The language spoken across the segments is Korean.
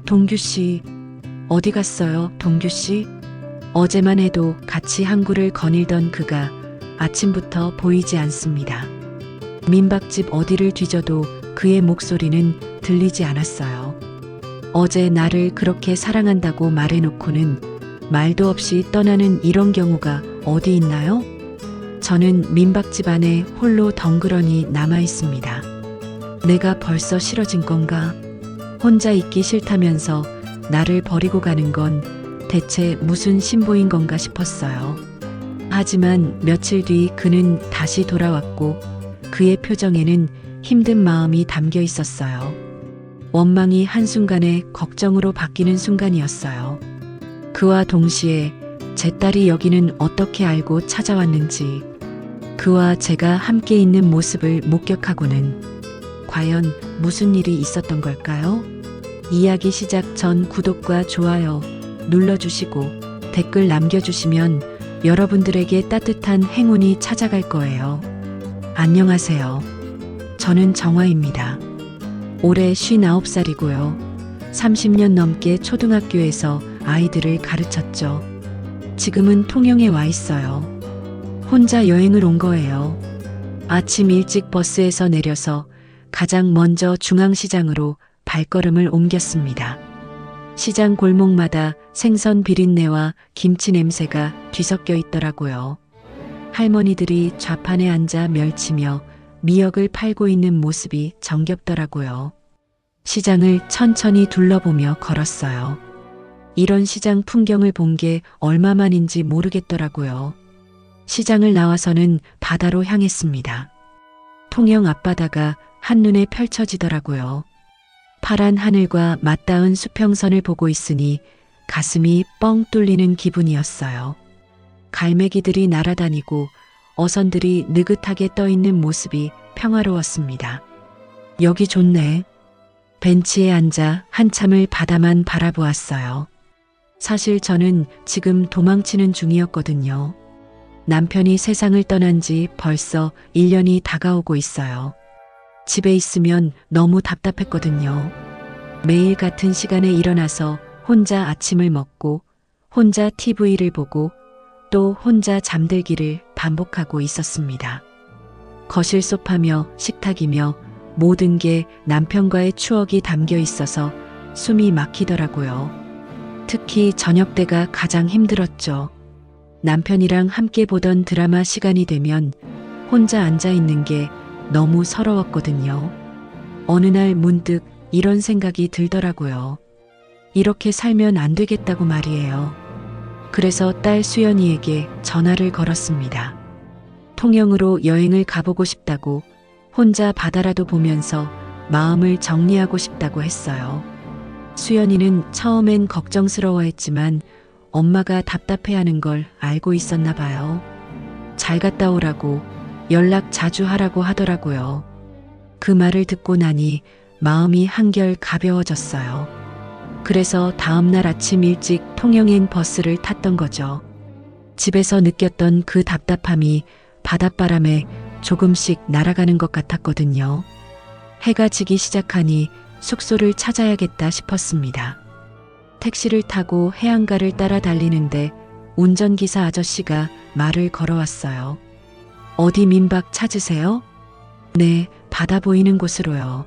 동규 씨, 어디 갔어요, 동규 씨? 어제만 해도 같이 항구를 거닐던 그가 아침부터 보이지 않습니다. 민박집 어디를 뒤져도 그의 목소리는 들리지 않았어요. 어제 나를 그렇게 사랑한다고 말해놓고는 말도 없이 떠나는 이런 경우가 어디 있나요? 저는 민박집 안에 홀로 덩그러니 남아 있습니다. 내가 벌써 싫어진 건가? 혼자 있기 싫다면서 나를 버리고 가는 건 대체 무슨 신보인 건가 싶었어요. 하지만 며칠 뒤 그는 다시 돌아왔고 그의 표정에는 힘든 마음이 담겨 있었어요. 원망이 한순간에 걱정으로 바뀌는 순간이었어요. 그와 동시에 제 딸이 여기는 어떻게 알고 찾아왔는지, 그와 제가 함께 있는 모습을 목격하고는 과연 무슨 일이 있었던 걸까요? 이야기 시작 전 구독과 좋아요 눌러주시고 댓글 남겨주시면 여러분들에게 따뜻한 행운이 찾아갈 거예요. 안녕하세요. 저는 정화입니다. 올해 59살이고요. 30년 넘게 초등학교에서 아이들을 가르쳤죠. 지금은 통영에 와 있어요. 혼자 여행을 온 거예요. 아침 일찍 버스에서 내려서 가장 먼저 중앙시장으로 발걸음을 옮겼습니다. 시장 골목마다 생선 비린내와 김치 냄새가 뒤섞여 있더라고요. 할머니들이 좌판에 앉아 멸치며 미역을 팔고 있는 모습이 정겹더라고요. 시장을 천천히 둘러보며 걸었어요. 이런 시장 풍경을 본 게 얼마만인지 모르겠더라고요. 시장을 나와서는 바다로 향했습니다. 통영 앞바다가 한눈에 펼쳐지더라고요. 파란 하늘과 맞닿은 수평선을 보고 있으니 가슴이 뻥 뚫리는 기분이었어요. 갈매기들이 날아다니고 어선들이 느긋하게 떠있는 모습이 평화로웠습니다. 여기 좋네. 벤치에 앉아 한참을 바다만 바라보았어요. 사실 저는 지금 도망치는 중이었거든요. 남편이 세상을 떠난 지 벌써 1년이 다가오고 있어요. 집에 있으면 너무 답답했거든요. 매일 같은 시간에 일어나서 혼자 아침을 먹고 혼자 TV를 보고 또 혼자 잠들기를 반복하고 있었습니다. 거실 소파며 식탁이며 모든 게 남편과의 추억이 담겨 있어서 숨이 막히더라고요. 특히 저녁 때가 가장 힘들었죠. 남편이랑 함께 보던 드라마 시간이 되면 혼자 앉아 있는 게 너무 서러웠거든요. 어느 날 문득 이런 생각이 들더라고요. 이렇게 살면 안 되겠다고 말이에요. 그래서 딸 수연이에게 전화를 걸었습니다. 통영으로 여행을 가보고 싶다고, 혼자 바다라도 보면서 마음을 정리하고 싶다고 했어요. 수연이는 처음엔 걱정스러워했지만 엄마가 답답해하는 걸 알고 있었나 봐요. 잘 갔다 오라고, 연락 자주 하라고 하더라고요. 그 말을 듣고 나니 마음이 한결 가벼워졌어요. 그래서 다음날 아침 일찍 통영행 버스를 탔던 거죠. 집에서 느꼈던 그 답답함이 바닷바람에 조금씩 날아가는 것 같았거든요. 해가 지기 시작하니 숙소를 찾아야겠다 싶었습니다. 택시를 타고 해안가를 따라 달리는데 운전기사 아저씨가 말을 걸어왔어요. 어디 민박 찾으세요? 네, 바다 보이는 곳으로요.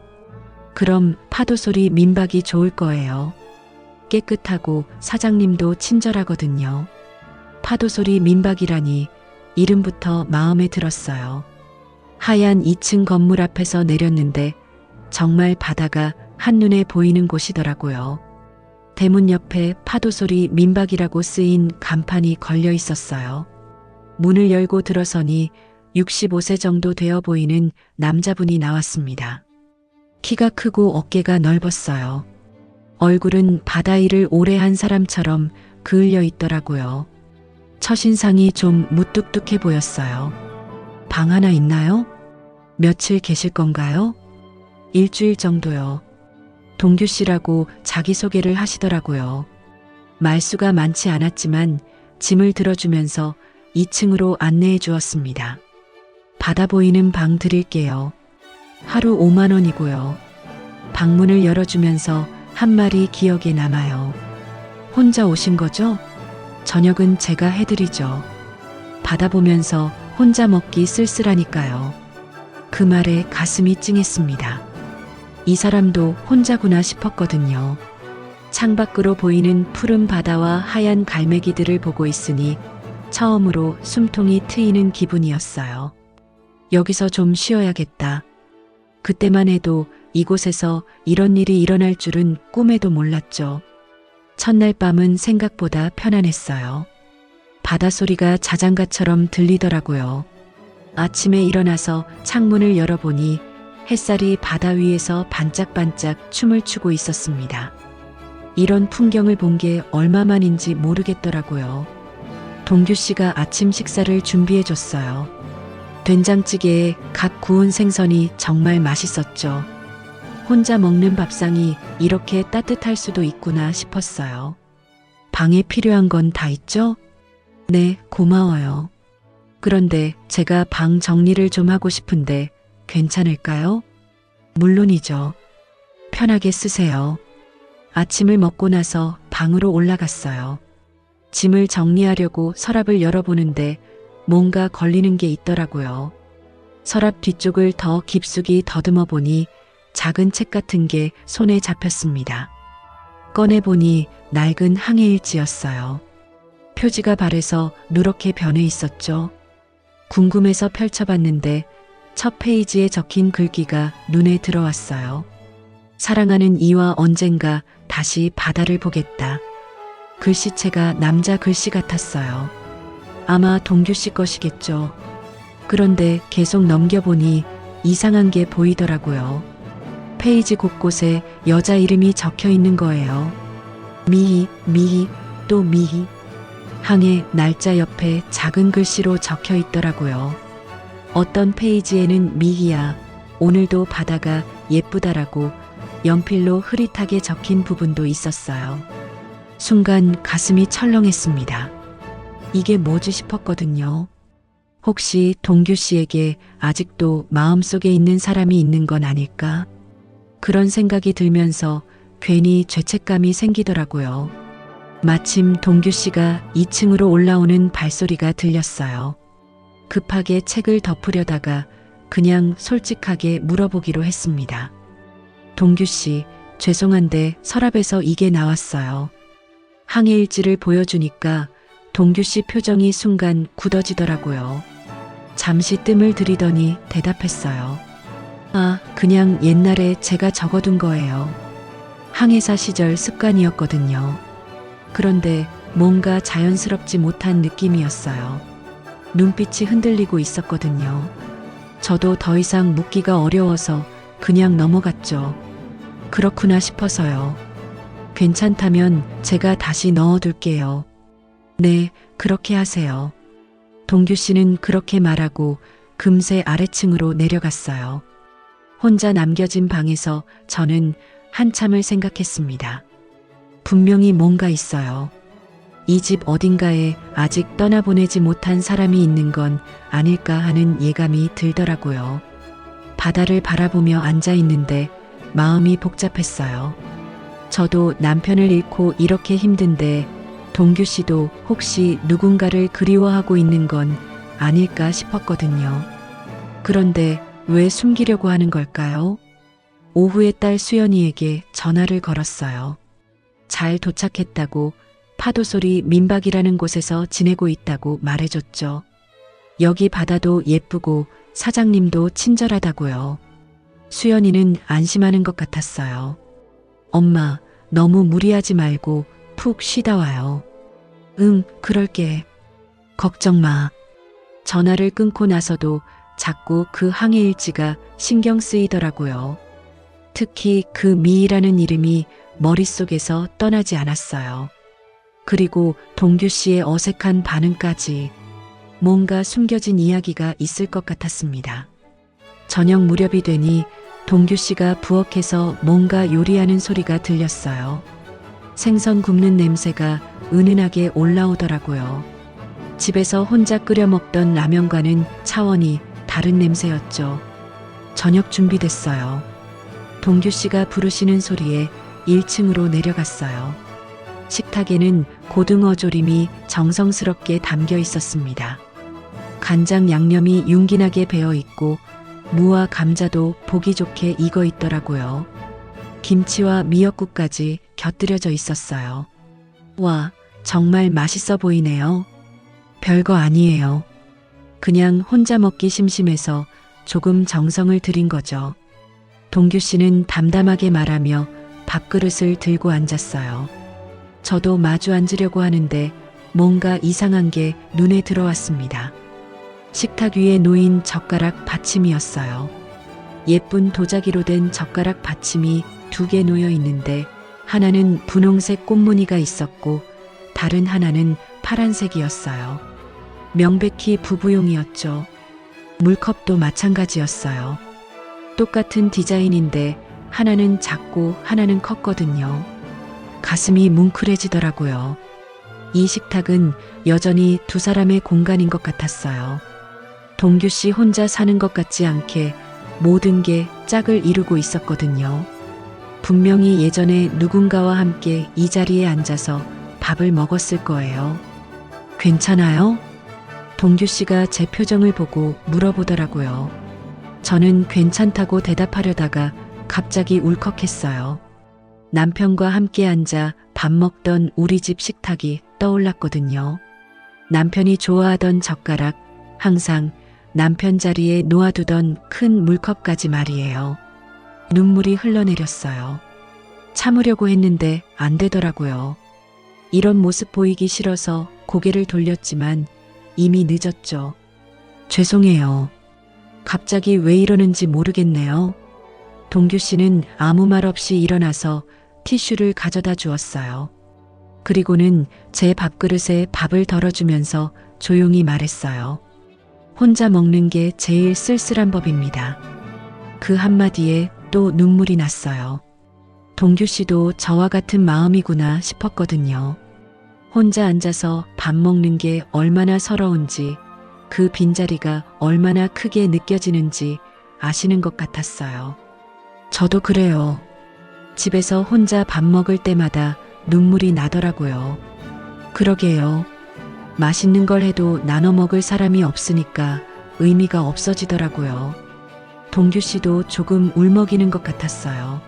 그럼 파도 소리 민박이 좋을 거예요. 깨끗하고 사장님도 친절하거든요. 파도 소리 민박이라니 이름부터 마음에 들었어요. 하얀 2층 건물 앞에서 내렸는데 정말 바다가 한눈에 보이는 곳이더라고요. 대문 옆에 파도소리 민박이라고 쓰인 간판이 걸려 있었어요. 문을 열고 들어서니 65세 정도 되어 보이는 남자분이 나왔습니다. 키가 크고 어깨가 넓었어요. 얼굴은 바다 일을 오래 한 사람처럼 그을려 있더라고요. 첫인상이 좀 무뚝뚝해 보였어요. 방 하나 있나요? 며칠 계실 건가요? 일주일 정도요. 동규 씨라고 자기소개를 하시더라고요. 말수가 많지 않았지만 짐을 들어주면서 2층으로 안내해 주었습니다. 바다 보이는 방 드릴게요. 하루 5만 원이고요. 방문을 열어주면서 한 말이 기억에 남아요. 혼자 오신 거죠? 저녁은 제가 해드리죠. 받아보면서 혼자 먹기 쓸쓸하니까요. 그 말에 가슴이 찡했습니다. 이 사람도 혼자구나 싶었거든요. 창밖으로 보이는 푸른 바다와 하얀 갈매기들을 보고 있으니 처음으로 숨통이 트이는 기분이었어요. 여기서 좀 쉬어야겠다. 그때만 해도 이곳에서 이런 일이 일어날 줄은 꿈에도 몰랐죠. 첫날 밤은 생각보다 편안했어요. 바닷소리가 자장가처럼 들리더라고요. 아침에 일어나서 창문을 열어보니 햇살이 바다 위에서 반짝반짝 춤을 추고 있었습니다. 이런 풍경을 본 게 얼마만인지 모르겠더라고요. 동규 씨가 아침 식사를 준비해 줬어요. 된장찌개에 갓 구운 생선이 정말 맛있었죠. 혼자 먹는 밥상이 이렇게 따뜻할 수도 있구나 싶었어요. 방에 필요한 건 다 있죠? 네, 고마워요. 그런데 제가 방 정리를 좀 하고 싶은데 괜찮을까요? 물론이죠. 편하게 쓰세요. 아침을 먹고 나서 방으로 올라갔어요. 짐을 정리하려고 서랍을 열어보는데 뭔가 걸리는 게 있더라고요. 서랍 뒤쪽을 더 깊숙이 더듬어 보니 작은 책 같은 게 손에 잡혔습니다. 꺼내보니 낡은 항해일지였어요. 표지가 발에서 누렇게 변해 있었죠. 궁금해서 펼쳐봤는데 첫 페이지에 적힌 글귀가 눈에 들어왔어요. 사랑하는 이와 언젠가 다시 바다를 보겠다. 글씨체가 남자 글씨 같았어요. 아마 동규 씨 것이겠죠. 그런데 계속 넘겨보니 이상한 게 보이더라고요. 페이지 곳곳에 여자 이름이 적혀 있는 거예요. 미희, 미희, 또 미희. 항해 날짜 옆에 작은 글씨로 적혀 있더라고요. 어떤 페이지에는 미희야, 오늘도 바다가 예쁘다라고 연필로 흐릿하게 적힌 부분도 있었어요. 순간 가슴이 철렁했습니다. 이게 뭐지 싶었거든요. 혹시 동규 씨에게 아직도 마음속에 있는 사람이 있는 건 아닐까? 그런 생각이 들면서 괜히 죄책감이 생기더라고요. 마침 동규 씨가 2층으로 올라오는 발소리가 들렸어요. 급하게 책을 덮으려다가 그냥 솔직하게 물어보기로 했습니다. 동규 씨, 죄송한데 서랍에서 이게 나왔어요. 항해일지를 보여주니까 동규 씨 표정이 순간 굳어지더라고요. 잠시 뜸을 들이더니 대답했어요. 아, 그냥 옛날에 제가 적어둔 거예요. 항해사 시절 습관이었거든요. 그런데 뭔가 자연스럽지 못한 느낌이었어요. 눈빛이 흔들리고 있었거든요. 저도 더 이상 묻기가 어려워서 그냥 넘어갔죠. 그렇구나 싶어서요. 괜찮다면 제가 다시 넣어둘게요. 네, 그렇게 하세요. 동규 씨는 그렇게 말하고 금세 아래층으로 내려갔어요. 혼자 남겨진 방에서 저는 한참을 생각했습니다. 분명히 뭔가 있어요. 이 집 어딘가에 아직 떠나보내지 못한 사람이 있는 건 아닐까 하는 예감이 들더라고요. 바다를 바라보며 앉아 있는데 마음이 복잡했어요. 저도 남편을 잃고 이렇게 힘든데 동규 씨도 혹시 누군가를 그리워하고 있는 건 아닐까 싶었거든요. 그런데 왜 숨기려고 하는 걸까요? 오후에 딸 수연이에게 전화를 걸었어요. 잘 도착했다고, 파도소리 민박이라는 곳에서 지내고 있다고 말해줬죠. 여기 바다도 예쁘고 사장님도 친절하다고요. 수연이는 안심하는 것 같았어요. 엄마, 너무 무리하지 말고 푹 쉬다 와요. 응, 그럴게. 걱정 마. 전화를 끊고 나서도 자꾸 그 항해일지가 신경 쓰이더라고요. 특히 그 미희라는 이름이 머릿속에서 떠나지 않았어요. 그리고 동규 씨의 어색한 반응까지 뭔가 숨겨진 이야기가 있을 것 같았습니다. 저녁 무렵이 되니 동규 씨가 부엌에서 뭔가 요리하는 소리가 들렸어요. 생선 굽는 냄새가 은은하게 올라오더라고요. 집에서 혼자 끓여 먹던 라면과는 차원이 다른 냄새였죠. 저녁 준비됐어요. 동규 씨가 부르시는 소리에 1층으로 내려갔어요. 식탁에는 고등어 조림이 정성스럽게 담겨 있었습니다. 간장 양념이 윤기나게 배어 있고 무와 감자도 보기 좋게 익어 있더라고요. 김치와 미역국까지 곁들여져 있었어요. 와, 정말 맛있어 보이네요. 별거 아니에요. 그냥 혼자 먹기 심심해서 조금 정성을 들인 거죠. 동규 씨는 담담하게 말하며 밥그릇을 들고 앉았어요. 저도 마주 앉으려고 하는데 뭔가 이상한 게 눈에 들어왔습니다. 식탁 위에 놓인 젓가락 받침이었어요. 예쁜 도자기로 된 젓가락 받침이 2개 놓여 있는데 하나는 분홍색 꽃무늬가 있었고 다른 하나는 파란색이었어요. 명백히 부부용이었죠. 물컵도 마찬가지였어요. 똑같은 디자인인데 하나는 작고 하나는 컸거든요. 가슴이 뭉클해지더라고요. 이 식탁은 여전히 2사람의 공간인 것 같았어요. 동규 씨 혼자 사는 것 같지 않게 모든 게 짝을 이루고 있었거든요. 분명히 예전에 누군가와 함께 이 자리에 앉아서 밥을 먹었을 거예요. 괜찮아요? 동규 씨가 제 표정을 보고 물어보더라고요. 저는 괜찮다고 대답하려다가 갑자기 울컥했어요. 남편과 함께 앉아 밥 먹던 우리 집 식탁이 떠올랐거든요. 남편이 좋아하던 젓가락, 항상 남편 자리에 놓아두던 큰 물컵까지 말이에요. 눈물이 흘러내렸어요. 참으려고 했는데 안 되더라고요. 이런 모습 보이기 싫어서 고개를 돌렸지만 이미 늦었죠. 죄송해요. 갑자기 왜 이러는지 모르겠네요. 동규 씨는 아무 말 없이 일어나서 티슈를 가져다 주었어요. 그리고는 제 밥그릇에 밥을 덜어주면서 조용히 말했어요. 혼자 먹는 게 제일 쓸쓸한 법입니다. 그 한마디에 또 눈물이 났어요. 동규 씨도 저와 같은 마음이구나 싶었거든요. 혼자 앉아서 밥 먹는 게 얼마나 서러운지, 그 빈자리가 얼마나 크게 느껴지는지 아시는 것 같았어요. 저도 그래요. 집에서 혼자 밥 먹을 때마다 눈물이 나더라고요. 그러게요. 맛있는 걸 해도 나눠 먹을 사람이 없으니까 의미가 없어지더라고요. 동규 씨도 조금 울먹이는 것 같았어요.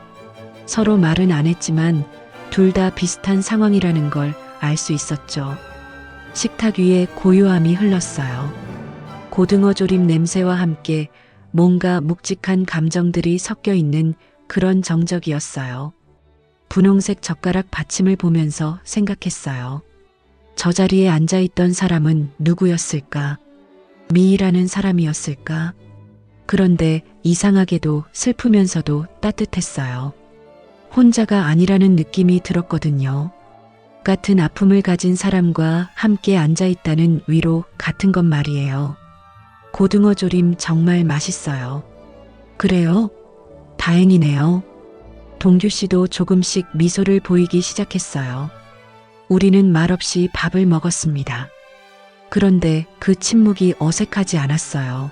서로 말은 안 했지만 둘 다 비슷한 상황이라는 걸 알 수 있었죠. 식탁 위에 고요함이 흘렀어요. 고등어 조림 냄새와 함께 뭔가 묵직한 감정들이 섞여 있는 그런 정적이었어요. 분홍색 젓가락 받침을 보면서 생각했어요. 저 자리에 앉아있던 사람은 누구였을까? 미희라는 사람이었을까? 그런데 이상하게도 슬프면서도 따뜻했어요. 혼자가 아니라는 느낌이 들었거든요. 같은 아픔을 가진 사람과 함께 앉아있다는 위로 같은 것 말이에요. 고등어 조림 정말 맛있어요. 그래요? 다행이네요. 동규 씨도 조금씩 미소를 보이기 시작했어요. 우리는 말없이 밥을 먹었습니다. 그런데 그 침묵이 어색하지 않았어요.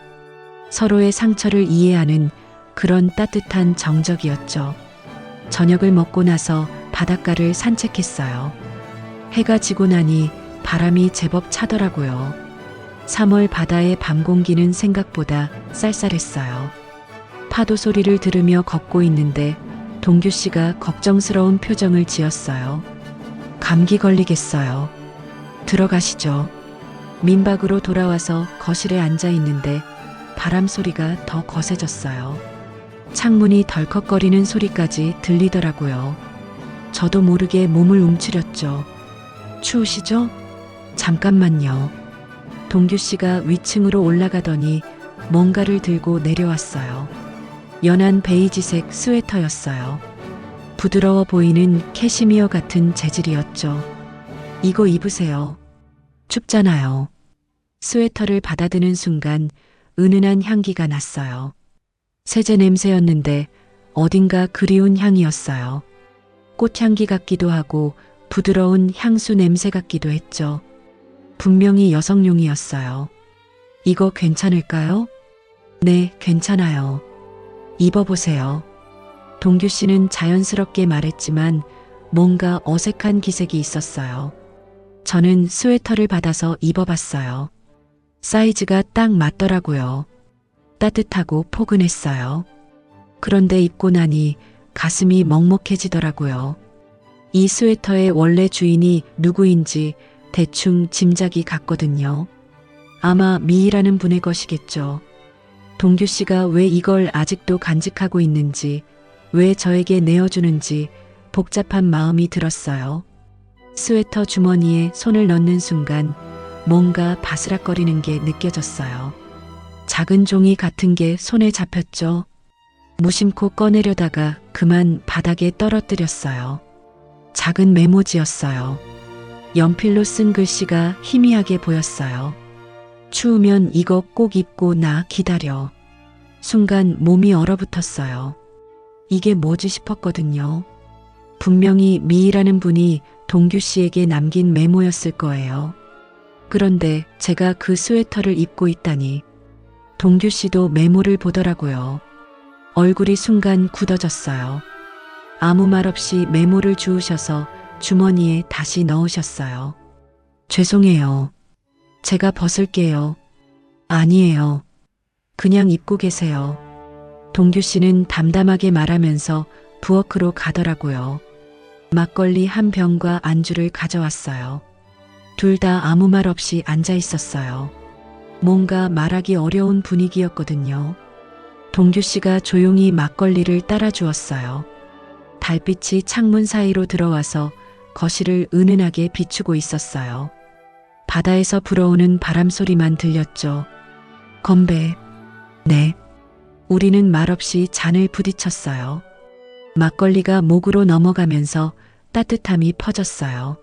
서로의 상처를 이해하는 그런 따뜻한 정적이었죠. 저녁을 먹고 나서 바닷가를 산책했어요. 해가 지고 나니 바람이 제법 차더라고요. 3월 바다의 밤 공기는 생각보다 쌀쌀했어요. 파도 소리를 들으며 걷고 있는데 동규 씨가 걱정스러운 표정을 지었어요. 감기 걸리겠어요. 들어가시죠. 민박으로 돌아와서 거실에 앉아 있는데 바람 소리가 더 거세졌어요. 창문이 덜컥거리는 소리까지 들리더라고요. 저도 모르게 몸을 움츠렸죠. 추우시죠? 잠깐만요. 동규 씨가 위층으로 올라가더니 뭔가를 들고 내려왔어요. 연한 베이지색 스웨터였어요. 부드러워 보이는 캐시미어 같은 재질이었죠. 이거 입으세요. 춥잖아요. 스웨터를 받아드는 순간 은은한 향기가 났어요. 세제 냄새였는데 어딘가 그리운 향이었어요. 꽃향기 같기도 하고 부드러운 향수 냄새 같기도 했죠. 분명히 여성용이었어요. 이거 괜찮을까요? 네, 괜찮아요. 입어보세요. 동규 씨는 자연스럽게 말했지만 뭔가 어색한 기색이 있었어요. 저는 스웨터를 받아서 입어봤어요. 사이즈가 딱 맞더라고요. 따뜻하고 포근했어요. 그런데 입고 나니 가슴이 먹먹해지더라고요. 이 스웨터의 원래 주인이 누구인지 대충 짐작이 갔거든요. 아마 미희라는 분의 것이겠죠. 동규 씨가 왜 이걸 아직도 간직하고 있는지, 왜 저에게 내어주는지 복잡한 마음이 들었어요. 스웨터 주머니에 손을 넣는 순간 뭔가 바스락거리는 게 느껴졌어요. 작은 종이 같은 게 손에 잡혔죠. 무심코 꺼내려다가 그만 바닥에 떨어뜨렸어요. 작은 메모지였어요. 연필로 쓴 글씨가 희미하게 보였어요. 추우면 이거 꼭 입고 나 기다려. 순간 몸이 얼어붙었어요. 이게 뭐지 싶었거든요. 분명히 미희라는 분이 동규 씨에게 남긴 메모였을 거예요. 그런데 제가 그 스웨터를 입고 있다니 동규 씨도 메모를 보더라고요. 얼굴이 순간 굳어졌어요. 아무 말 없이 메모를 주우셔서 주머니에 다시 넣으셨어요. 죄송해요. 제가 벗을게요. 아니에요. 그냥 입고 계세요. 동규 씨는 담담하게 말하면서 부엌으로 가더라고요. 막걸리 한 병과 안주를 가져왔어요. 둘 다 아무 말 없이 앉아 있었어요. 뭔가 말하기 어려운 분위기였거든요. 동규 씨가 조용히 막걸리를 따라 주었어요. 달빛이 창문 사이로 들어와서 거실을 은은하게 비추고 있었어요. 바다에서 불어오는 바람 소리만 들렸죠. 건배. 네. 우리는 말없이 잔을 부딪혔어요. 막걸리가 목으로 넘어가면서 따뜻함이 퍼졌어요.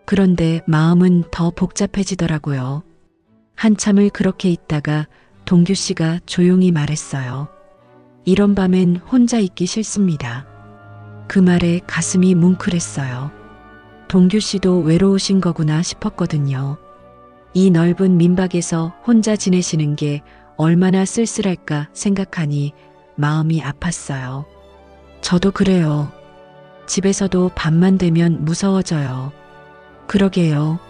그런데 마음은 더 복잡해지더라고요. 한참을 그렇게 있다가 동규 씨가 조용히 말했어요. 이런 밤엔 혼자 있기 싫습니다. 그 말에 가슴이 뭉클했어요. 동규 씨도 외로우신 거구나 싶었거든요. 이 넓은 민박에서 혼자 지내시는 게 얼마나 쓸쓸할까 생각하니 마음이 아팠어요. 저도 그래요. 집에서도 밤만 되면 무서워져요. 그러게요.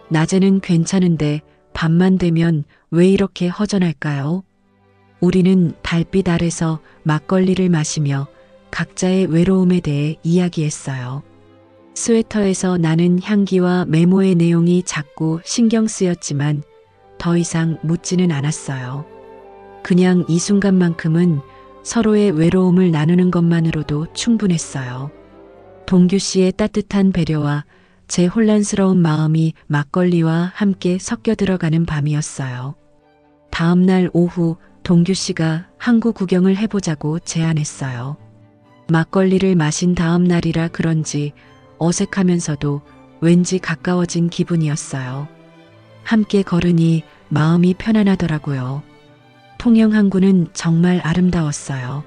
낮에는 괜찮은데 밤만 되면 왜 이렇게 허전할까요? 우리는 달빛 아래서 막걸리를 마시며 각자의 외로움에 대해 이야기했어요. 스웨터에서 나는 향기와 메모의 내용이 자꾸 신경 쓰였지만 더 이상 묻지는 않았어요. 그냥 이 순간만큼은 서로의 외로움을 나누는 것만으로도 충분했어요. 동규 씨의 따뜻한 배려와 제 혼란스러운 마음이 막걸리와 함께 섞여 들어가는 밤이었어요. 다음 날 오후 동규 씨가 항구 구경을 해보자고 제안했어요. 막걸리를 마신 다음 날이라 그런지 어색하면서도 왠지 가까워진 기분이었어요. 함께 걸으니 마음이 편안하더라고요. 통영 항구는 정말 아름다웠어요.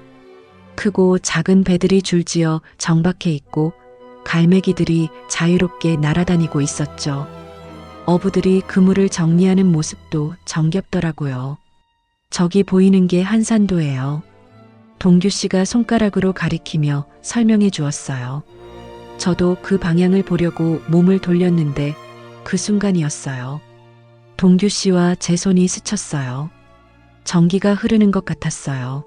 크고 작은 배들이 줄지어 정박해 있고 갈매기들이 자유롭게 날아다니고 있었죠. 어부들이 그물을 정리하는 모습도 정겹더라고요. 저기 보이는 게 한산도예요. 동규 씨가 손가락으로 가리키며 설명해 주었어요. 저도 그 방향을 보려고 몸을 돌렸는데 그 순간이었어요. 동규 씨와 제 손이 스쳤어요. 전기가 흐르는 것 같았어요.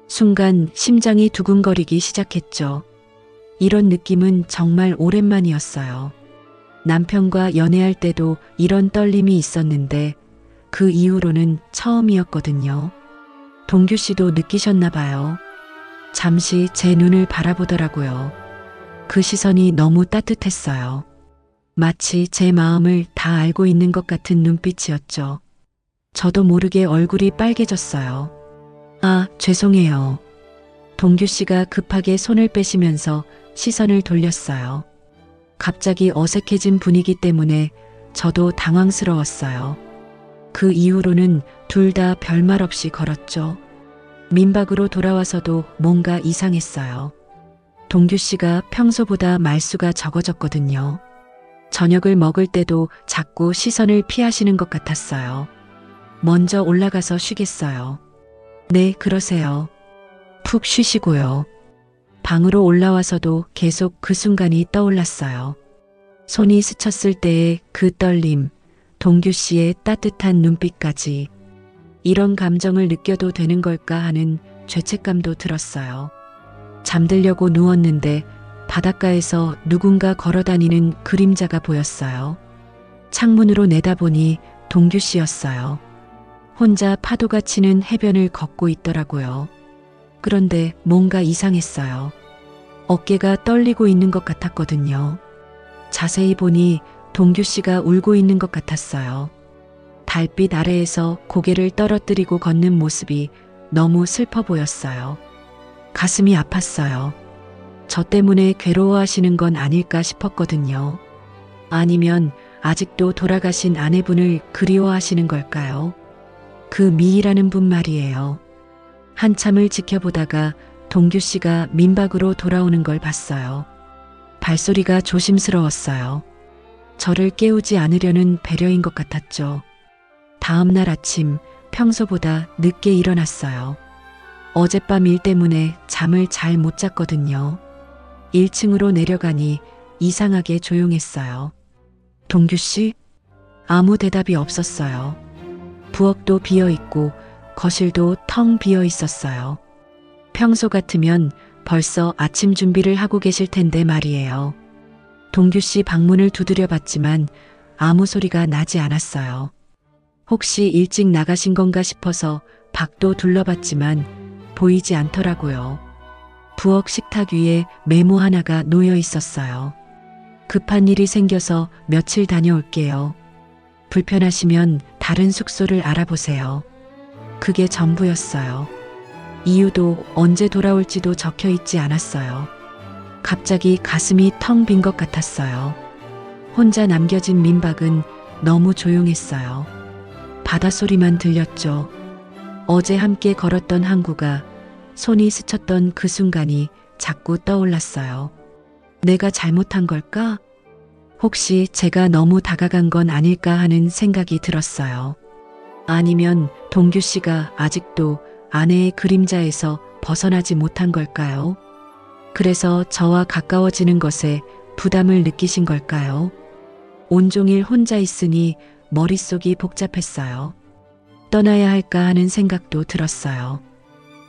순간 심장이 두근거리기 시작했죠. 이런 느낌은 정말 오랜만이었어요. 남편과 연애할 때도 이런 떨림이 있었는데 그 이후로는 처음이었거든요. 동규 씨도 느끼셨나 봐요. 잠시 제 눈을 바라보더라고요. 그 시선이 너무 따뜻했어요. 마치 제 마음을 다 알고 있는 것 같은 눈빛이었죠. 저도 모르게 얼굴이 빨개졌어요. 아, 죄송해요. 동규 씨가 급하게 손을 빼시면서 시선을 돌렸어요. 갑자기 어색해진 분위기 때문에 저도 당황스러웠어요. 그 이후로는 둘 다 별말 없이 걸었죠. 민박으로 돌아와서도 뭔가 이상했어요. 동규 씨가 평소보다 말수가 적어졌거든요. 저녁을 먹을 때도 자꾸 시선을 피하시는 것 같았어요. 먼저 올라가서 쉬겠어요. 네, 그러세요. 푹 쉬시고요. 방으로 올라와서도 계속 그 순간이 떠올랐어요. 손이 스쳤을 때의 그 떨림, 동규 씨의 따뜻한 눈빛까지. 이런 감정을 느껴도 되는 걸까 하는 죄책감도 들었어요. 잠들려고 누웠는데 바닷가에서 누군가 걸어다니는 그림자가 보였어요. 창문으로 내다보니 동규 씨였어요. 혼자 파도가 치는 해변을 걷고 있더라고요. 그런데 뭔가 이상했어요. 어깨가 떨리고 있는 것 같았거든요. 자세히 보니 동규 씨가 울고 있는 것 같았어요. 달빛 아래에서 고개를 떨어뜨리고 걷는 모습이 너무 슬퍼 보였어요. 가슴이 아팠어요. 저 때문에 괴로워하시는 건 아닐까 싶었거든요. 아니면 아직도 돌아가신 아내분을 그리워하시는 걸까요? 그 미희라는 분 말이에요. 한참을 지켜보다가 동규 씨가 민박으로 돌아오는 걸 봤어요. 발소리가 조심스러웠어요. 저를 깨우지 않으려는 배려인 것 같았죠. 다음 날 아침 평소보다 늦게 일어났어요. 어젯밤 일 때문에 잠을 잘 못 잤거든요. 1층으로 내려가니 이상하게 조용했어요. 동규 씨? 아무 대답이 없었어요. 부엌도 비어 있고 거실도 텅 비어 있었어요. 평소 같으면 벌써 아침 준비를 하고 계실 텐데 말이에요. 동규 씨 방문을 두드려 봤지만 아무 소리가 나지 않았어요. 혹시 일찍 나가신 건가 싶어서 밖도 둘러봤지만 보이지 않더라고요. 부엌 식탁 위에 메모 하나가 놓여 있었어요. 급한 일이 생겨서 며칠 다녀올게요. 불편하시면 다른 숙소를 알아보세요. 그게 전부였어요. 이유도 언제 돌아올지도 적혀 있지 않았어요. 갑자기 가슴이 텅 빈 것 같았어요. 혼자 남겨진 민박은 너무 조용했어요. 바닷소리만 들렸죠. 어제 함께 걸었던 항구가 손이 스쳤던 그 순간이 자꾸 떠올랐어요. 내가 잘못한 걸까? 혹시 제가 너무 다가간 건 아닐까 하는 생각이 들었어요. 아니면 동규 씨가 아직도 아내의 그림자에서 벗어나지 못한 걸까요? 그래서 저와 가까워지는 것에 부담을 느끼신 걸까요? 온종일 혼자 있으니 머릿속이 복잡했어요. 떠나야 할까 하는 생각도 들었어요.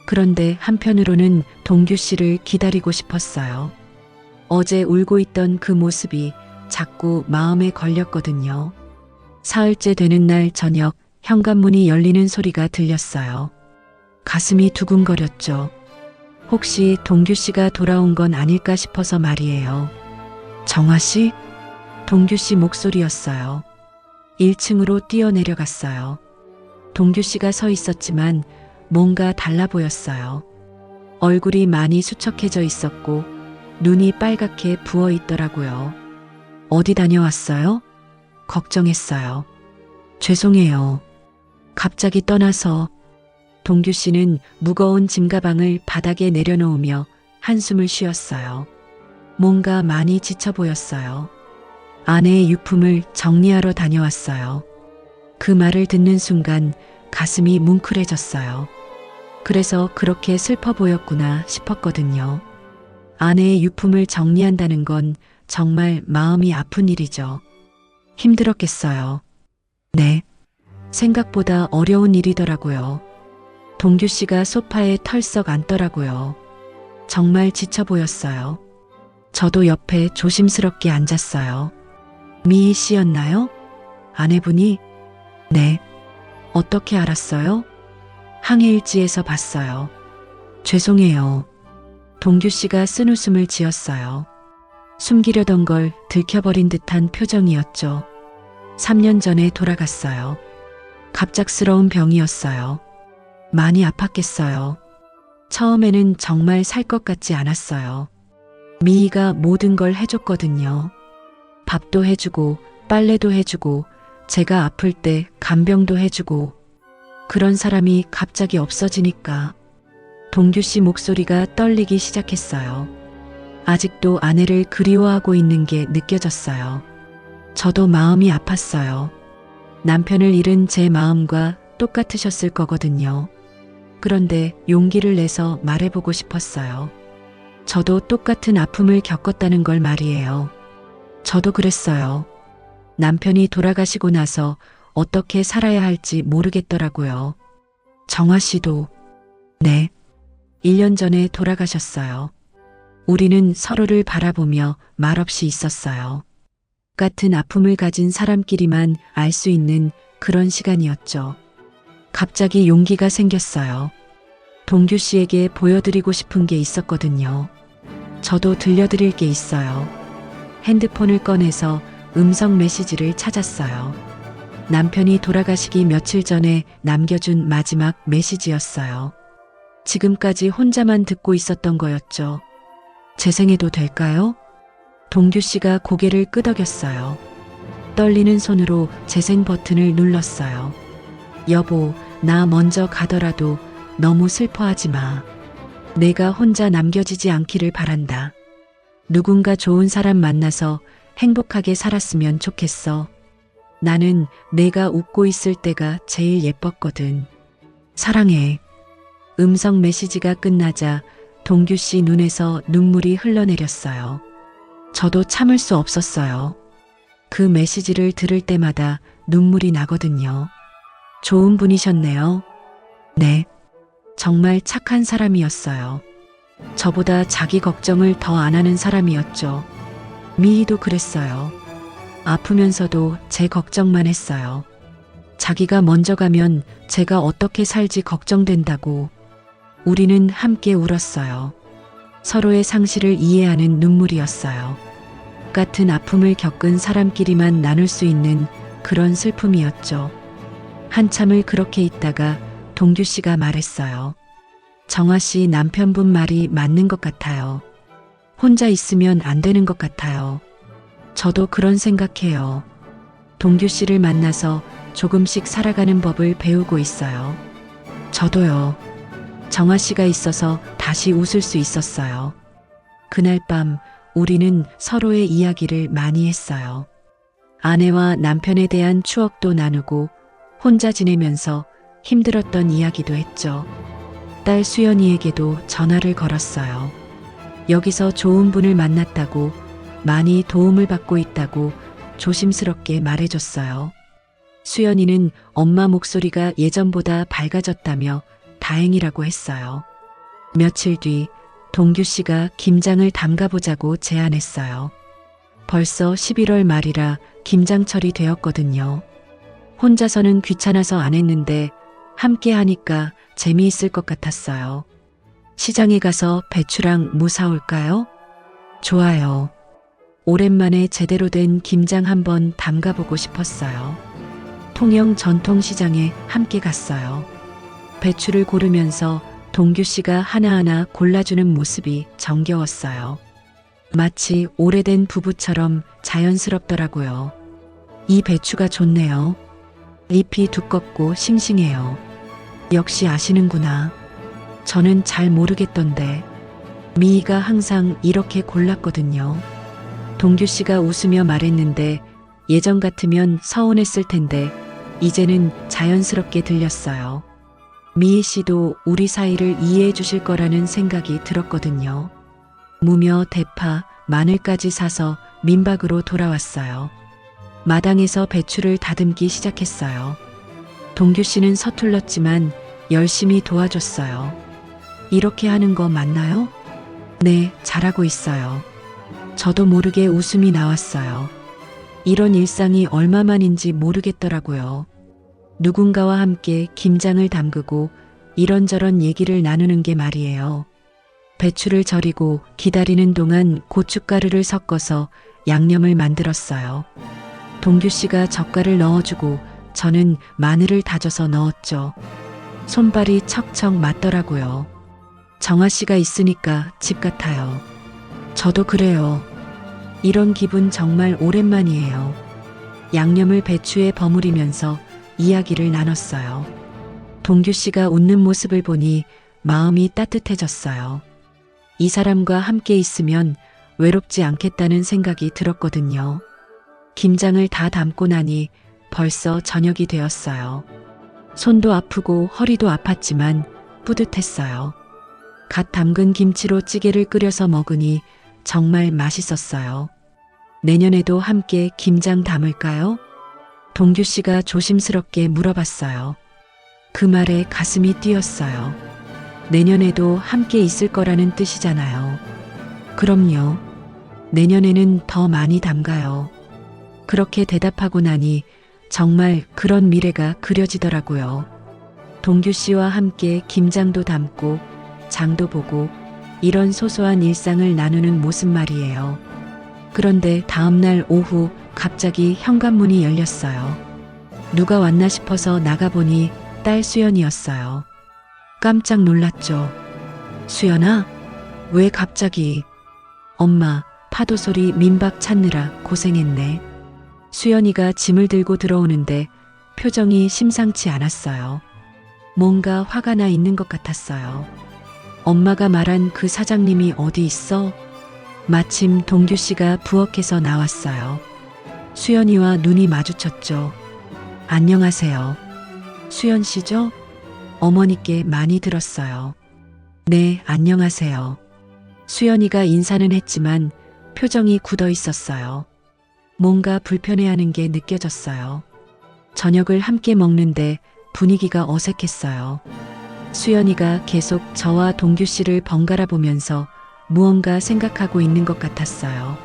그런데 한편으로는 동규 씨를 기다리고 싶었어요. 어제 울고 있던 그 모습이 자꾸 마음에 걸렸거든요. 사흘째 되는 날 저녁 현관문이 열리는 소리가 들렸어요. 가슴이 두근거렸죠. 혹시 동규 씨가 돌아온 건 아닐까 싶어서 말이에요. 정화 씨? 동규 씨 목소리였어요. 1층으로 뛰어내려갔어요. 동규 씨가 서 있었지만 뭔가 달라 보였어요. 얼굴이 많이 수척해져 있었고 눈이 빨갛게 부어 있더라고요. 어디 다녀왔어요? 걱정했어요. 죄송해요. 갑자기 떠나서. 동규 씨는 무거운 짐가방을 바닥에 내려놓으며 한숨을 쉬었어요. 뭔가 많이 지쳐 보였어요. 아내의 유품을 정리하러 다녀왔어요. 그 말을 듣는 순간 가슴이 뭉클해졌어요. 그래서 그렇게 슬퍼 보였구나 싶었거든요. 아내의 유품을 정리한다는 건 정말 마음이 아픈 일이죠. 힘들었겠어요. 네. 생각보다 어려운 일이더라고요. 동규 씨가 소파에 털썩 앉더라고요. 정말 지쳐 보였어요. 저도 옆에 조심스럽게 앉았어요. 미희 씨였나요? 아내분이? 네. 어떻게 알았어요? 항해일지에서 봤어요. 죄송해요. 동규 씨가 쓴웃음을 지었어요. 숨기려던 걸 들켜버린 듯한 표정이었죠. 3년 전에 돌아갔어요. 갑작스러운 병이었어요. 많이 아팠겠어요. 처음에는 정말 살 것 같지 않았어요. 미희가 모든 걸 해줬거든요. 밥도 해주고 빨래도 해주고 제가 아플 때 간병도 해주고. 그런 사람이 갑자기 없어지니까 동규 씨 목소리가 떨리기 시작했어요. 아직도 아내를 그리워하고 있는 게 느껴졌어요. 저도 마음이 아팠어요. 남편을 잃은 제 마음과 똑같으셨을 거거든요. 그런데 용기를 내서 말해보고 싶었어요. 저도 똑같은 아픔을 겪었다는 걸 말이에요. 저도 그랬어요. 남편이 돌아가시고 나서 어떻게 살아야 할지 모르겠더라고요. 정화 씨도, 네, 1년 전에 돌아가셨어요. 우리는 서로를 바라보며 말없이 있었어요. 같은 아픔을 가진 사람끼리만 알 수 있는 그런 시간이었죠. 갑자기 용기가 생겼어요. 동규 씨에게 보여드리고 싶은 게 있었거든요. 저도 들려드릴 게 있어요. 핸드폰을 꺼내서 음성 메시지를 찾았어요. 남편이 돌아가시기 며칠 전에 남겨준 마지막 메시지였어요. 지금까지 혼자만 듣고 있었던 거였죠. 재생해도 될까요? 동규 씨가 고개를 끄덕였어요. 떨리는 손으로 재생 버튼을 눌렀어요. 여보, 나 먼저 가더라도 너무 슬퍼하지 마. 내가 혼자 남겨지지 않기를 바란다. 누군가 좋은 사람 만나서 행복하게 살았으면 좋겠어. 나는 내가 웃고 있을 때가 제일 예뻤거든. 사랑해. 음성 메시지가 끝나자 동규 씨 눈에서 눈물이 흘러내렸어요. 저도 참을 수 없었어요. 그 메시지를 들을 때마다 눈물이 나거든요. 좋은 분이셨네요. 네. 정말 착한 사람이었어요. 저보다 자기 걱정을 더 안 하는 사람이었죠. 미희도 그랬어요. 아프면서도 제 걱정만 했어요. 자기가 먼저 가면 제가 어떻게 살지 걱정된다고. 우리는 함께 울었어요. 서로의 상실을 이해하는 눈물이었어요. 같은 아픔을 겪은 사람끼리만 나눌 수 있는 그런 슬픔이었죠. 한참을 그렇게 있다가 동규 씨가 말했어요. 정화 씨 남편분 말이 맞는 것 같아요. 혼자 있으면 안 되는 것 같아요. 저도 그런 생각해요. 동규 씨를 만나서 조금씩 살아가는 법을 배우고 있어요. 저도요. 정화 씨가 있어서 다시 웃을 수 있었어요. 그날 밤 우리는 서로의 이야기를 많이 했어요. 아내와 남편에 대한 추억도 나누고 혼자 지내면서 힘들었던 이야기도 했죠. 딸 수연이에게도 전화를 걸었어요. 여기서 좋은 분을 만났다고, 많이 도움을 받고 있다고 조심스럽게 말해줬어요. 수연이는 엄마 목소리가 예전보다 밝아졌다며 다행이라고 했어요. 며칠 뒤 동규 씨가 김장을 담가보자고 제안했어요. 벌써 11월 말이라 김장철이 되었거든요. 혼자서는 귀찮아서 안 했는데 함께 하니까 재미있을 것 같았어요. 시장에 가서 배추랑 무 사올까요? 좋아요. 오랜만에 제대로 된 김장 한번 담가보고 싶었어요. 통영 전통시장에 함께 갔어요. 배추를 고르면서 동규 씨가 하나하나 골라주는 모습이 정겨웠어요. 마치 오래된 부부처럼 자연스럽더라고요. 이 배추가 좋네요. 잎이 두껍고 싱싱해요. 역시 아시는구나. 저는 잘 모르겠던데. 미희가 항상 이렇게 골랐거든요. 동규 씨가 웃으며 말했는데 예전 같으면 서운했을 텐데 이제는 자연스럽게 들렸어요. 미희 씨도 우리 사이를 이해해 주실 거라는 생각이 들었거든요. 무며 대파, 마늘까지 사서 민박으로 돌아왔어요. 마당에서 배추를 다듬기 시작했어요. 동규 씨는 서툴렀지만 열심히 도와줬어요. 이렇게 하는 거 맞나요? 네, 잘하고 있어요. 저도 모르게 웃음이 나왔어요. 이런 일상이 얼마만인지 모르겠더라고요. 누군가와 함께 김장을 담그고 이런저런 얘기를 나누는 게 말이에요. 배추를 절이고 기다리는 동안 고춧가루를 섞어서 양념을 만들었어요. 동규 씨가 젓갈을 넣어주고 저는 마늘을 다져서 넣었죠. 손발이 척척 맞더라고요. 정아 씨가 있으니까 집 같아요. 저도 그래요. 이런 기분 정말 오랜만이에요. 양념을 배추에 버무리면서 이야기를 나눴어요. 동규 씨가 웃는 모습을 보니 마음이 따뜻해졌어요. 이 사람과 함께 있으면 외롭지 않겠다는 생각이 들었거든요. 김장을 다 담고 나니 벌써 저녁이 되었어요. 손도 아프고 허리도 아팠지만 뿌듯했어요. 갓 담근 김치로 찌개를 끓여서 먹으니 정말 맛있었어요. 내년에도 함께 김장 담을까요? 동규 씨가 조심스럽게 물어봤어요. 그 말에 가슴이 뛰었어요. 내년에도 함께 있을 거라는 뜻이잖아요. 그럼요. 내년에는 더 많이 담가요. 그렇게 대답하고 나니 정말 그런 미래가 그려지더라고요. 동규 씨와 함께 김장도 담고 장도 보고 이런 소소한 일상을 나누는 모습 말이에요. 그런데 다음날 오후 갑자기 현관문이 열렸어요. 누가 왔나 싶어서 나가보니 딸 수연이었어요. 깜짝 놀랐죠. 수연아, 왜 갑자기? 엄마, 파도 소리 민박 찾느라 고생했네. 수연이가 짐을 들고 들어오는데 표정이 심상치 않았어요. 뭔가 화가 나 있는 것 같았어요. 엄마가 말한 그 사장님이 어디 있어? 마침 동규 씨가 부엌에서 나왔어요. 수연이와 눈이 마주쳤죠. 안녕하세요. 수연 씨죠? 어머니께 많이 들었어요. 네, 안녕하세요. 수연이가 인사는 했지만 표정이 굳어 있었어요. 뭔가 불편해하는 게 느껴졌어요. 저녁을 함께 먹는데 분위기가 어색했어요. 수연이가 계속 저와 동규 씨를 번갈아 보면서 무언가 생각하고 있는 것 같았어요.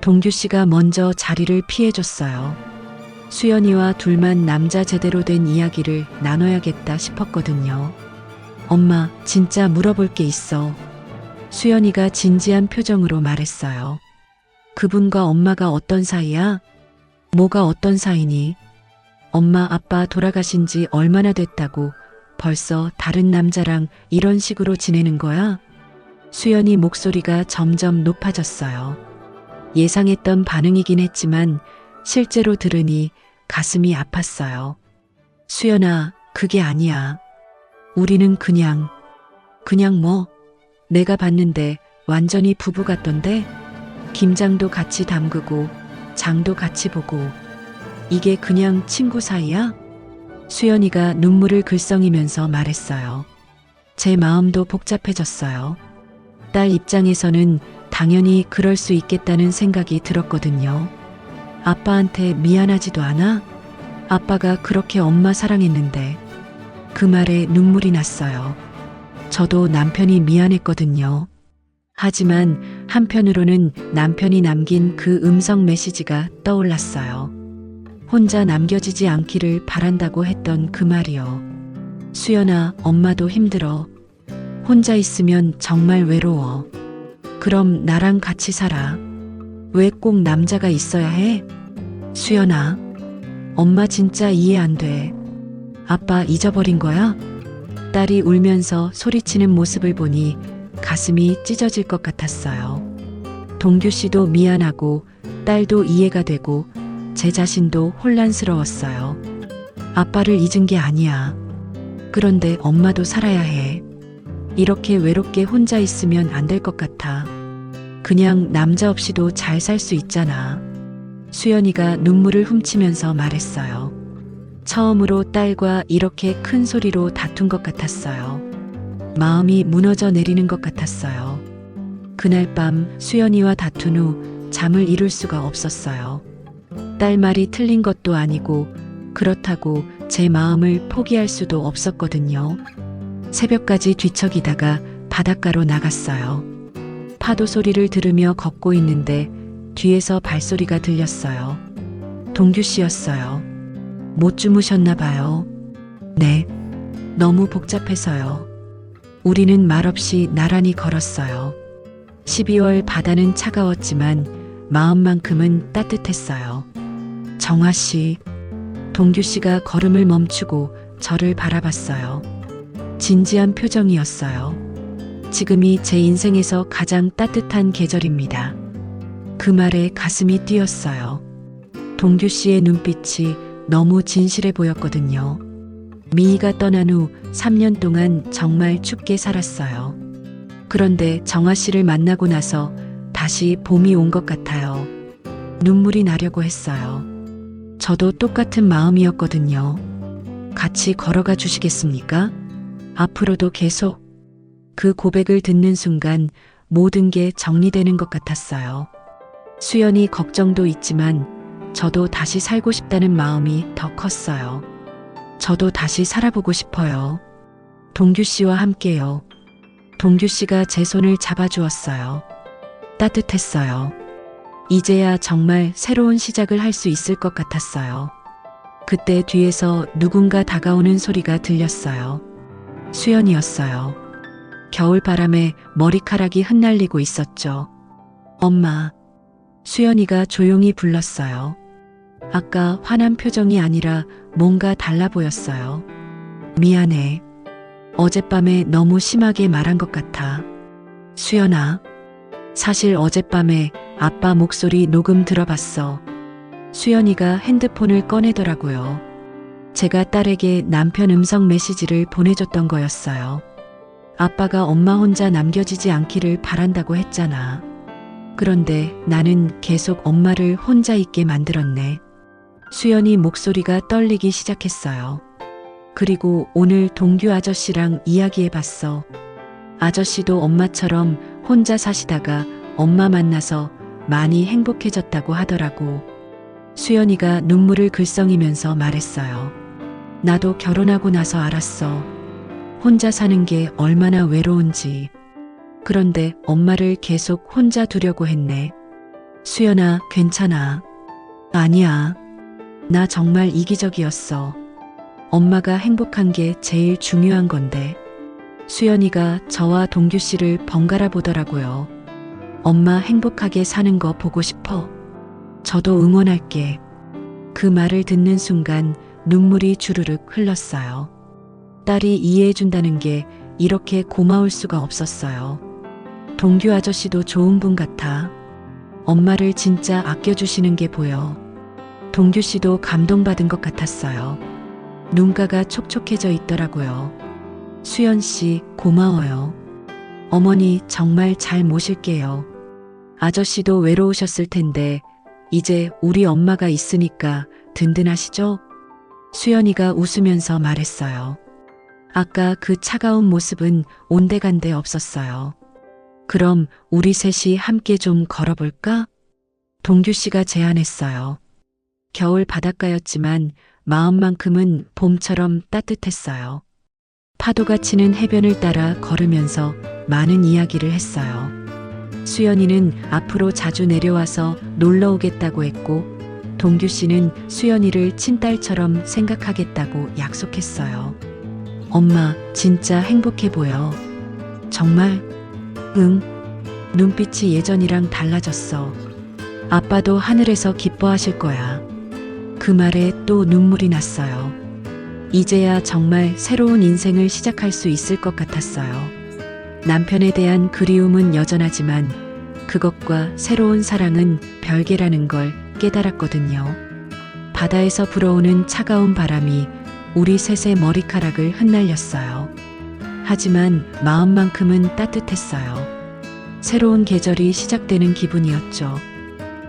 동규 씨가 먼저 자리를 피해줬어요. 수연이와 둘만 남자 제대로 된 이야기를 나눠야겠다 싶었거든요. 엄마, 진짜 물어볼 게 있어. 수연이가 진지한 표정으로 말했어요. 그분과 엄마가 어떤 사이야? 뭐가 어떤 사이니? 엄마 아빠 돌아가신 지 얼마나 됐다고 벌써 다른 남자랑 이런 식으로 지내는 거야? 수연이 목소리가 점점 높아졌어요. 예상했던 반응이긴 했지만 실제로 들으니 가슴이 아팠어요. 수연아, 그게 아니야. 우리는 그냥 뭐? 내가 봤는데 완전히 부부 같던데? 김장도 같이 담그고 장도 같이 보고 이게 그냥 친구 사이야? 수연이가 눈물을 글썽이면서 말했어요. 제 마음도 복잡해졌어요. 딸 입장에서는 당연히 그럴 수 있겠다는 생각이 들었거든요. 아빠한테 미안하지도 않아? 아빠가 그렇게 엄마 사랑했는데. 그 말에 눈물이 났어요. 저도 남편이 미안했거든요. 하지만 한편으로는 남편이 남긴 그 음성 메시지가 떠올랐어요. 혼자 남겨지지 않기를 바란다고 했던 그 말이요. 수연아, 엄마도 힘들어. 혼자 있으면 정말 외로워. 그럼 나랑 같이 살아. 왜 꼭 남자가 있어야 해? 수연아, 엄마 진짜 이해 안 돼. 아빠 잊어버린 거야? 딸이 울면서 소리치는 모습을 보니 가슴이 찢어질 것 같았어요. 동규 씨도 미안하고 딸도 이해가 되고 제 자신도 혼란스러웠어요. 아빠를 잊은 게 아니야. 그런데 엄마도 살아야 해. 이렇게 외롭게 혼자 있으면 안 될 것 같아. 그냥 남자 없이도 잘 살 수 있잖아. 수연이가 눈물을 훔치면서 말했어요. 처음으로 딸과 이렇게 큰 소리로 다툰 것 같았어요. 마음이 무너져 내리는 것 같았어요. 그날 밤 수연이와 다툰 후 잠을 이룰 수가 없었어요. 딸 말이 틀린 것도 아니고 그렇다고 제 마음을 포기할 수도 없었거든요. 새벽까지 뒤척이다가 바닷가로 나갔어요. 파도 소리를 들으며 걷고 있는데 뒤에서 발소리가 들렸어요. 동규 씨였어요. 못 주무셨나 봐요. 네. 너무 복잡해서요. 우리는 말없이 나란히 걸었어요. 12월 바다는 차가웠지만 마음만큼은 따뜻했어요. 정화 씨, 동규 씨가 걸음을 멈추고 저를 바라봤어요. 진지한 표정이었어요. 지금이 제 인생에서 가장 따뜻한 계절입니다. 그 말에 가슴이 뛰었어요. 동규 씨의 눈빛이 너무 진실해 보였거든요. 미희가 떠난 후 3년 동안 정말 춥게 살았어요. 그런데 정화 씨를 만나고 나서 다시 봄이 온 것 같아요. 눈물이 나려고 했어요. 저도 똑같은 마음이었거든요. 같이 걸어가 주시겠습니까? 앞으로도 계속. 그 고백을 듣는 순간 모든 게 정리되는 것 같았어요. 수연이 걱정도 있지만 저도 다시 살고 싶다는 마음이 더 컸어요. 저도 다시 살아보고 싶어요. 동규 씨와 함께요. 동규 씨가 제 손을 잡아주었어요. 따뜻했어요. 이제야 정말 새로운 시작을 할 수 있을 것 같았어요. 그때 뒤에서 누군가 다가오는 소리가 들렸어요. 수연이었어요. 겨울바람에 머리카락이 흩날리고 있었죠. 엄마. 수연이가 조용히 불렀어요. 아까 화난 표정이 아니라 뭔가 달라 보였어요. 미안해. 어젯밤에 너무 심하게 말한 것 같아. 수연아. 사실 어젯밤에 아빠 목소리 녹음 들어봤어. 수연이가 핸드폰을 꺼내더라고요. 제가 딸에게 남편 음성 메시지를 보내줬던 거였어요. 아빠가 엄마 혼자 남겨지지 않기를 바란다고 했잖아. 그런데 나는 계속 엄마를 혼자 있게 만들었네. 수연이 목소리가 떨리기 시작했어요. 그리고 오늘 동규 아저씨랑 이야기해봤어. 아저씨도 엄마처럼 혼자 사시다가 엄마 만나서 많이 행복해졌다고 하더라고. 수연이가 눈물을 글썽이면서 말했어요. 나도 결혼하고 나서 알았어. 혼자 사는 게 얼마나 외로운지. 그런데 엄마를 계속 혼자 두려고 했네. 수연아, 괜찮아. 아니야. 나 정말 이기적이었어. 엄마가 행복한 게 제일 중요한 건데. 수연이가 저와 동규 씨를 번갈아 보더라고요. 엄마 행복하게 사는 거 보고 싶어. 저도 응원할게. 그 말을 듣는 순간 눈물이 주르륵 흘렀어요. 딸이 이해해준다는 게 이렇게 고마울 수가 없었어요. 동규 아저씨도 좋은 분 같아. 엄마를 진짜 아껴주시는 게 보여. 동규 씨도 감동받은 것 같았어요. 눈가가 촉촉해져 있더라고요. 수연 씨, 고마워요. 어머니 정말 잘 모실게요. 아저씨도 외로우셨을 텐데 이제 우리 엄마가 있으니까 든든하시죠? 수연이가 웃으면서 말했어요. 아까 그 차가운 모습은 온데간데 없었어요. 그럼 우리 셋이 함께 좀 걸어볼까? 동규 씨가 제안했어요. 겨울 바닷가였지만 마음만큼은 봄처럼 따뜻했어요. 파도가 치는 해변을 따라 걸으면서 많은 이야기를 했어요. 수연이는 앞으로 자주 내려와서 놀러 오겠다고 했고, 동규 씨는 수연이를 친딸처럼 생각하겠다고 약속했어요. 엄마, 진짜 행복해 보여. 정말? 응. 눈빛이 예전이랑 달라졌어. 아빠도 하늘에서 기뻐하실 거야. 그 말에 또 눈물이 났어요. 이제야 정말 새로운 인생을 시작할 수 있을 것 같았어요. 남편에 대한 그리움은 여전하지만 그것과 새로운 사랑은 별개라는 걸 깨달았거든요. 바다에서 불어오는 차가운 바람이 우리 셋의 머리카락을 흩날렸어요. 하지만 마음만큼은 따뜻했어요. 새로운 계절이 시작되는 기분이었죠.